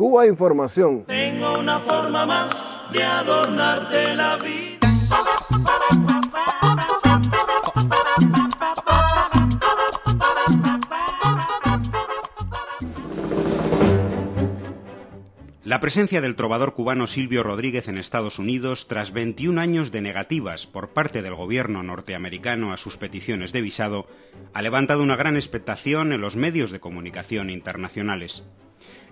Cuba Información. Tengo una forma más de adornarte la vida. La presencia del trovador cubano Silvio Rodríguez en Estados Unidos, tras 21 años de negativas por parte del gobierno norteamericano a sus peticiones de visado, ha levantado una gran expectación en los medios de comunicación internacionales.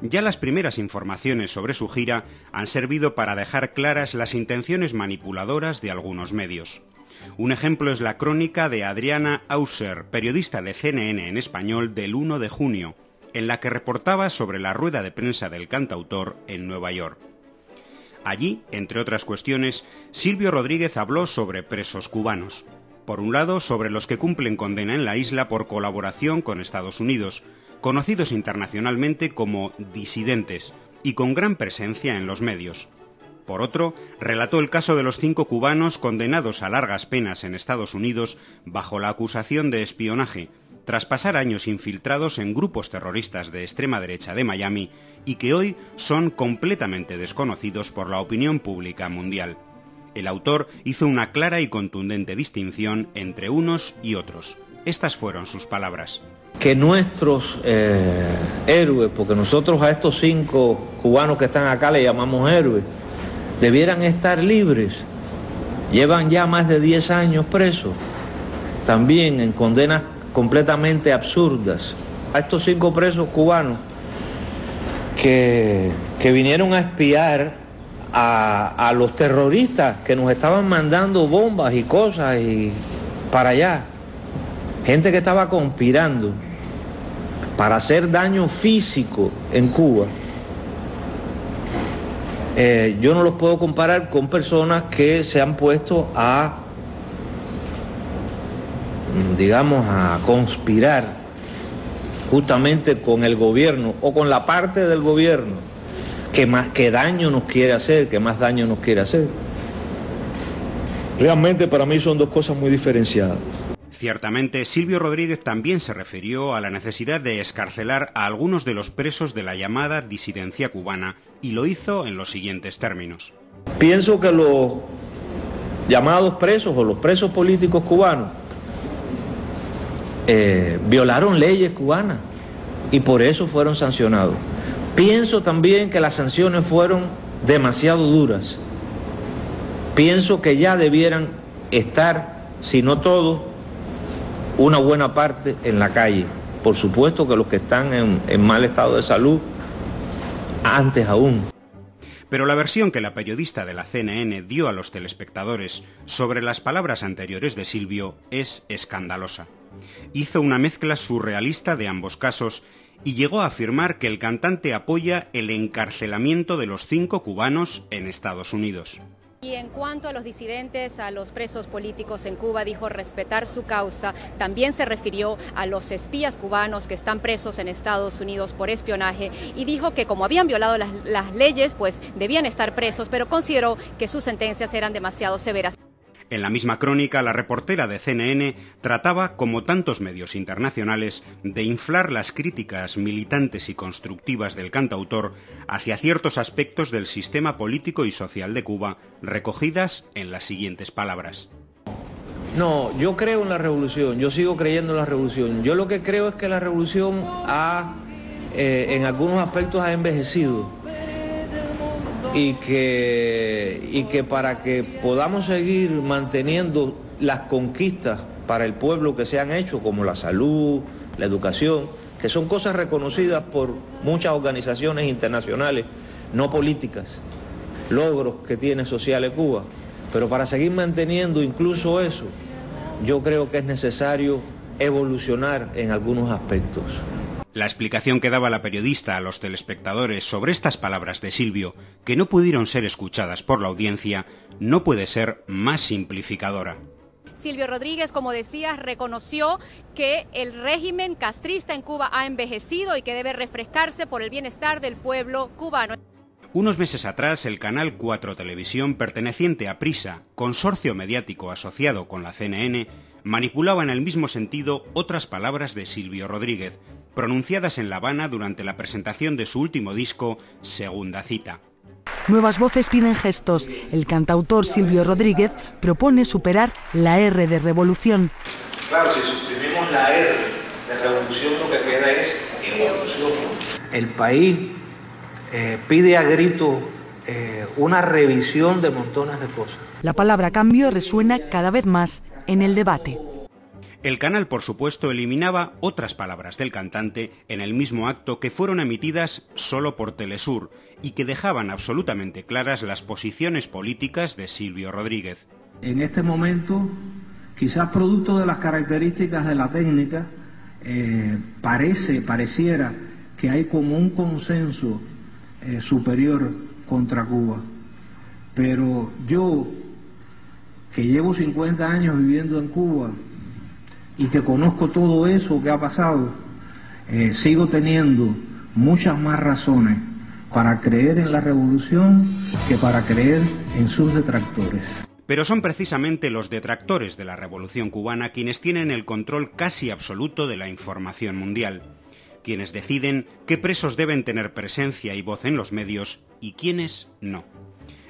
Ya las primeras informaciones sobre su gira han servido para dejar claras las intenciones manipuladoras de algunos medios. Un ejemplo es la crónica de Adriana Hauser, periodista de CNN en español, del 1 de junio, en la que reportaba sobre la rueda de prensa del cantautor en Nueva York. Allí, entre otras cuestiones, Silvio Rodríguez habló sobre presos cubanos. Por un lado, sobre los que cumplen condena en la isla por colaboración con Estados Unidos, conocidos internacionalmente como disidentes y con gran presencia en los medios. Por otro, relató el caso de los 5 cubanos condenados a largas penas en Estados Unidos bajo la acusación de espionaje, tras pasar años infiltrados en grupos terroristas de extrema derecha de Miami y que hoy son completamente desconocidos por la opinión pública mundial. El autor hizo una clara y contundente distinción entre unos y otros. Estas fueron sus palabras. Que nuestros héroes, porque nosotros a estos 5 cubanos que están acá le llamamos héroes, debieran estar libres. Llevan ya más de 10 años presos, también en condenas completamente absurdas. A estos 5 presos cubanos que vinieron a espiar a los terroristas que nos estaban mandando bombas y cosas y para allá. Gente que estaba conspirando para hacer daño físico en Cuba. Yo no los puedo comparar con personas que se han puesto a, digamos, a conspirar justamente con el gobierno o con la parte del gobierno que daño nos quiere hacer, que más daño nos quiere hacer. Realmente para mí son 2 cosas muy diferenciadas. Ciertamente, Silvio Rodríguez también se refirió a la necesidad de excarcelar a algunos de los presos de la llamada disidencia cubana y lo hizo en los siguientes términos. Pienso que los llamados presos o los presos políticos cubanos violaron leyes cubanas y por eso fueron sancionados. Pienso también que las sanciones fueron demasiado duras. Pienso que ya debieran estar, si no todos, una buena parte en la calle. Por supuesto que los que están en mal estado de salud, antes aún. Pero la versión que la periodista de la CNN dio a los telespectadores sobre las palabras anteriores de Silvio es escandalosa. Hizo una mezcla surrealista de ambos casos y llegó a afirmar que el cantante apoya el encarcelamiento de los 5 cubanos en Estados Unidos. Y en cuanto a los disidentes, a los presos políticos en Cuba, dijo respetar su causa. También se refirió a los espías cubanos que están presos en Estados Unidos por espionaje y dijo que como habían violado las leyes, pues debían estar presos, pero consideró que sus sentencias eran demasiado severas. En la misma crónica, la reportera de CNN trataba, como tantos medios internacionales, de inflar las críticas militantes y constructivas del cantautor hacia ciertos aspectos del sistema político y social de Cuba, recogidas en las siguientes palabras. No, yo creo en la revolución, yo sigo creyendo en la revolución. Yo lo que creo es que la revolución en algunos aspectos ha envejecido. Y que para que podamos seguir manteniendo las conquistas para el pueblo que se han hecho, como la salud, la educación, que son cosas reconocidas por muchas organizaciones internacionales, no políticas, logros que tiene Sociale Cuba, pero para seguir manteniendo incluso eso, yo creo que es necesario evolucionar en algunos aspectos. La explicación que daba la periodista a los telespectadores sobre estas palabras de Silvio, que no pudieron ser escuchadas por la audiencia, no puede ser más simplificadora. Silvio Rodríguez, como decías, reconoció que el régimen castrista en Cuba ha envejecido y que debe refrescarse por el bienestar del pueblo cubano. Unos meses atrás, el Canal 4 Televisión, perteneciente a Prisa, consorcio mediático asociado con la CNN, manipulaba en el mismo sentido otras palabras de Silvio Rodríguez, pronunciadas en La Habana durante la presentación de su último disco, Segunda Cita. Nuevas voces piden gestos. El cantautor Silvio Rodríguez propone superar la R de revolución. Claro, si suprimimos la R de revolución, lo que queda es evolución. El país pide a grito una revisión de montones de cosas. La palabra cambio resuena cada vez más en el debate. El canal, por supuesto, eliminaba otras palabras del cantante en el mismo acto que fueron emitidas solo por Telesur y que dejaban absolutamente claras las posiciones políticas de Silvio Rodríguez. En este momento, quizás producto de las características de la técnica, pareciera que hay como un consenso superior contra Cuba. Pero yo, que llevo 50 años viviendo en Cuba y que conozco todo eso que ha pasado, sigo teniendo muchas más razones para creer en la revolución que para creer en sus detractores. Pero son precisamente los detractores de la revolución cubana quienes tienen el control casi absoluto de la información mundial, quienes deciden qué presos deben tener presencia y voz en los medios y quiénes no.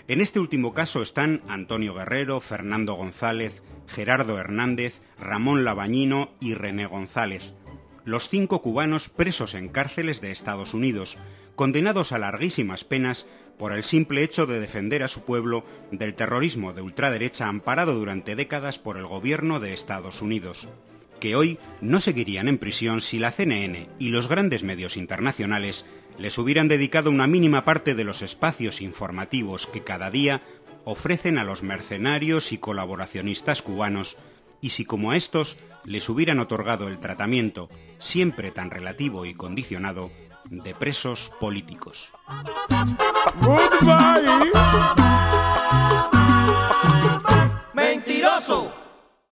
En este último caso están Antonio Guerrero, Fernando González, Gerardo Hernández, Ramón Labañino y René González, los 5 cubanos presos en cárceles de Estados Unidos, condenados a larguísimas penas por el simple hecho de defender a su pueblo del terrorismo de ultraderecha amparado durante décadas por el gobierno de Estados Unidos, que hoy no seguirían en prisión si la CNN y los grandes medios internacionales les hubieran dedicado una mínima parte de los espacios informativos que cada día ofrecen a los mercenarios y colaboracionistas cubanos, y si como a estos les hubieran otorgado el tratamiento, siempre tan relativo y condicionado, de presos políticos. Goodbye.